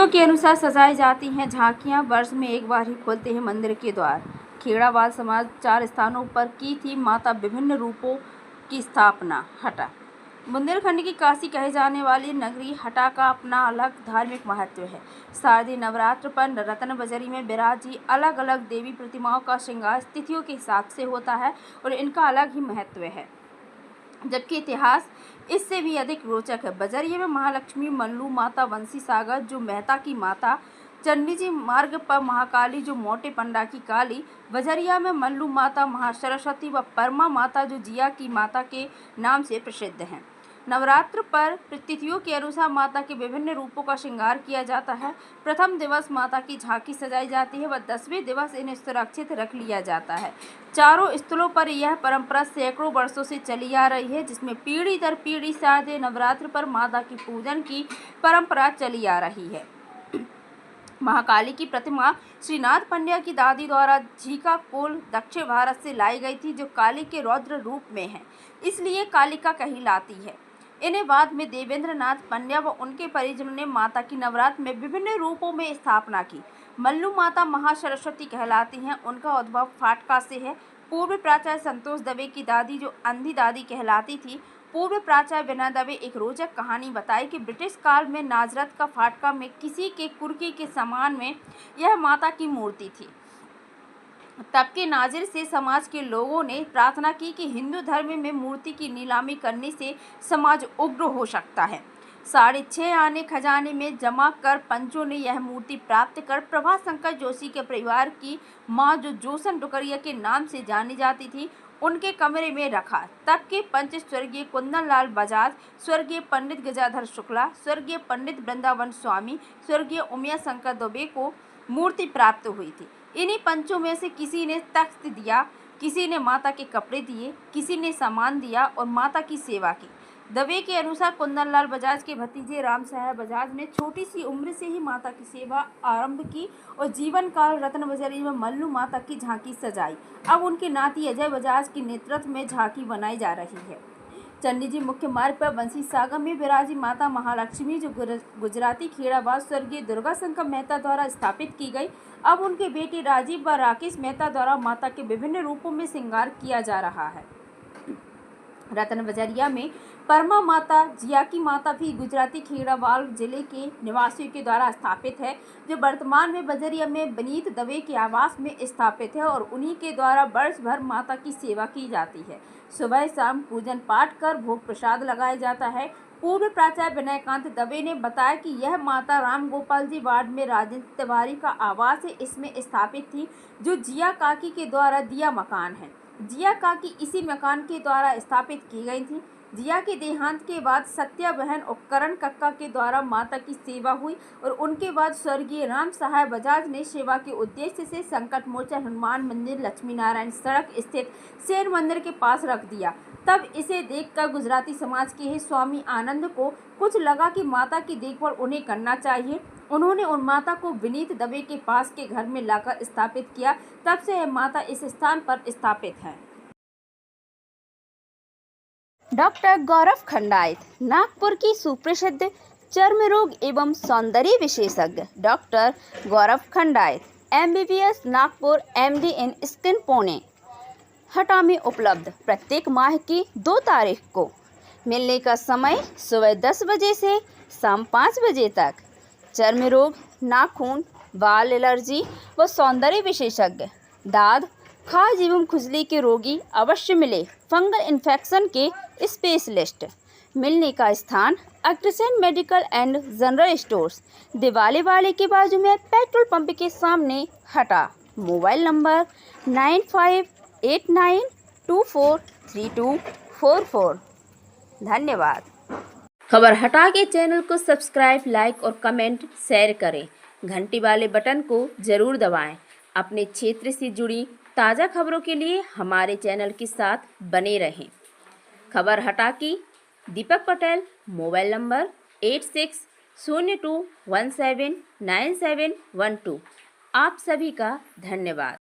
तिथियों के अनुसार सजाई जाती हैं झांकियां। वर्ष में एक बार ही खोलते हैं मंदिर के द्वार। खेड़ावाल समाज 4 स्थानों पर की थी माता विभिन्न रूपों की स्थापना। हटा बुंदेलखंड की काशी कहे जाने वाली नगरी हटा का अपना अलग धार्मिक महत्व है। शारदीय नवरात्र पर रतन बजरी में विराजी अलग अलग देवी प्रतिमाओं का श्रृंगार तिथियों के हिसाब से होता है और इनका अलग ही महत्व है, जबकि इतिहास इससे भी अधिक रोचक है। बजरिया में महालक्ष्मी, मल्लू माता, वंशी सागर जो मेहता की माता, चंडी जी मार्ग पर महाकाली जो मोटे पंडा की काली, बजरिया में मल्लू माता, महासरस्वती व परमा माता जो जिया की माता के नाम से प्रसिद्ध हैं। नवरात्र पर तिथियों के अनुसार माता के विभिन्न रूपों का श्रृंगार किया जाता है। प्रथम दिवस माता की झांकी सजाई जाती है व 10वें दिवस इन्हें सुरक्षित रख लिया जाता है। चारों स्थलों पर यह परंपरा सैकड़ों वर्षों से चली आ रही है, जिसमें पीढ़ी दर पीढ़ी शारदीय नवरात्र पर माता की पूजन की परंपरा चली आ रही है। महाकाली की प्रतिमा श्रीनाथ पंड्या की दादी द्वारा झीका कोल दक्षिण भारत से लाई गई थी, जो काली के रौद्र रूप में है, इसलिए कालिका कहलाती है। इन्हें बाद में देवेंद्र नाथ पंड्या व उनके परिजनों ने माता की नवरात्र में विभिन्न रूपों में स्थापना की। मल्लू माता महासरस्वती कहलाती हैं। उनका उद्भव फाटका से है। पूर्व प्राचार्य संतोष दवे की दादी जो अंधी दादी कहलाती थी। पूर्व प्राचार्य विनय दवे एक रोचक कहानी बताई कि ब्रिटिश काल में नाजरत का फाटका में किसी के कुर्की के समान में यह माता की मूर्ति थी। तब के नाजिर से समाज के लोगों ने प्रार्थना की कि हिंदू धर्म में मूर्ति की नीलामी करने से समाज उग्र हो सकता है। 6.5 आने खजाने में जमा कर पंचों ने यह मूर्ति प्राप्त कर प्रभाशंकर जोशी के परिवार की मां जो जोसन डुकरिया के नाम से जानी जाती थी, उनके कमरे में रखा। तब के पंच स्वर्गीय कुंदन लाल बजाज, स्वर्गीय पंडित गजाधर शुक्ला, स्वर्गीय पंडित वृंदावन स्वामी, स्वर्गीय उमिया शंकर दुबे को मूर्ति प्राप्त हुई थी। इन्हीं पंचों में से किसी ने तख्त दिया, किसी ने माता के कपड़े दिए, किसी ने सामान दिया और माता की सेवा की। दवे के अनुसार कुंदन लाल बजाज के भतीजे राम साहब बजाज ने छोटी सी उम्र से ही माता की सेवा आरंभ की और जीवन काल रतन बजरी में मल्लू माता की झांकी सजाई। अब उनके नाती अजय बजाज के नेतृत्व में झांकी बनाई जा रही है। चंडी जी मुख्य मार्ग पर वंशी सागर में विराजी माता महालक्ष्मी जो गुजराती खेड़ावाद स्वर्गीय दुर्गा शंकर मेहता द्वारा स्थापित की गई। अब उनके बेटे राजीव व राकेश मेहता द्वारा माता के विभिन्न रूपों में श्रृंगार किया जा रहा है। रतन बजरिया में परमा माता, जिया की माता भी गुजराती खेड़ावाल जिले के निवासियों के द्वारा स्थापित है, जो वर्तमान में बजरिया में बनीत दवे के आवास में स्थापित है और उन्हीं के द्वारा वर्ष भर माता की सेवा की जाती है। सुबह शाम पूजन पाठ कर भोग प्रसाद लगाया जाता है। पूर्व प्राचार्य विनयकांत दवे ने बताया कि यह माता राम गोपाल जी वार्ड में राजेंद्र तिवारी का आवास है, इसमें स्थापित थी, जो जिया काकी के द्वारा दिया मकान है। जिया काकी इसी मकान के द्वारा स्थापित की गई थी। जिया के देहांत के बाद सत्या बहन उपकरण कक्का के द्वारा माता की सेवा हुई और उनके बाद स्वर्गीय राम साहब बजाज ने सेवा के उद्देश्य से संकट मोचन हनुमान मंदिर लक्ष्मी नारायण सड़क स्थित शेर मंदिर के पास रख दिया। तब इसे देखकर गुजराती समाज के ही स्वामी आनंद को कुछ लगा कि माता की देखभाल उन्हें करना चाहिए। उन्होंने उन माता को विनीत दवे के पास के घर में लाकर स्थापित किया। तब से यह माता इस स्थान पर स्थापित है। डॉक्टर गौरव खंडायत, नागपुर की सुप्रसिद्ध चर्म रोग एवं सौंदर्य विशेषज्ञ डॉक्टर गौरव खंडायत, MBBS, नागपुर, MD इन स्किन, पुणे, हटा में उपलब्ध। प्रत्येक माह की 2 तारीख को। मिलने का समय सुबह 10 बजे से शाम 5 बजे तक। चर्म रोग, नाखून, बाल एलर्जी व सौंदर्य विशेषज्ञ, दाद, खाज एवं खुजली के रोगी अवश्य मिले। फंगल इन्फेक्शन के स्पेशलिस्ट। मिलने का स्थान Agrasen medical and general stores, Diwali वाले के बाजू में पेट्रोल पंप के सामने, हटा। Mobile number 9589243244। धन्यवाद। खबर हटा के चैनल को सब्सक्राइब, लाइक और कमेंट शेयर करें। घंटी वाले बटन को जरूर दबाएं। अपने क्षेत्र से जुड़ी ताज़ा खबरों के लिए हमारे चैनल के साथ बने रहें। खबर हटा की दीपक पटेल, मोबाइल नंबर 8602179712। आप सभी का धन्यवाद।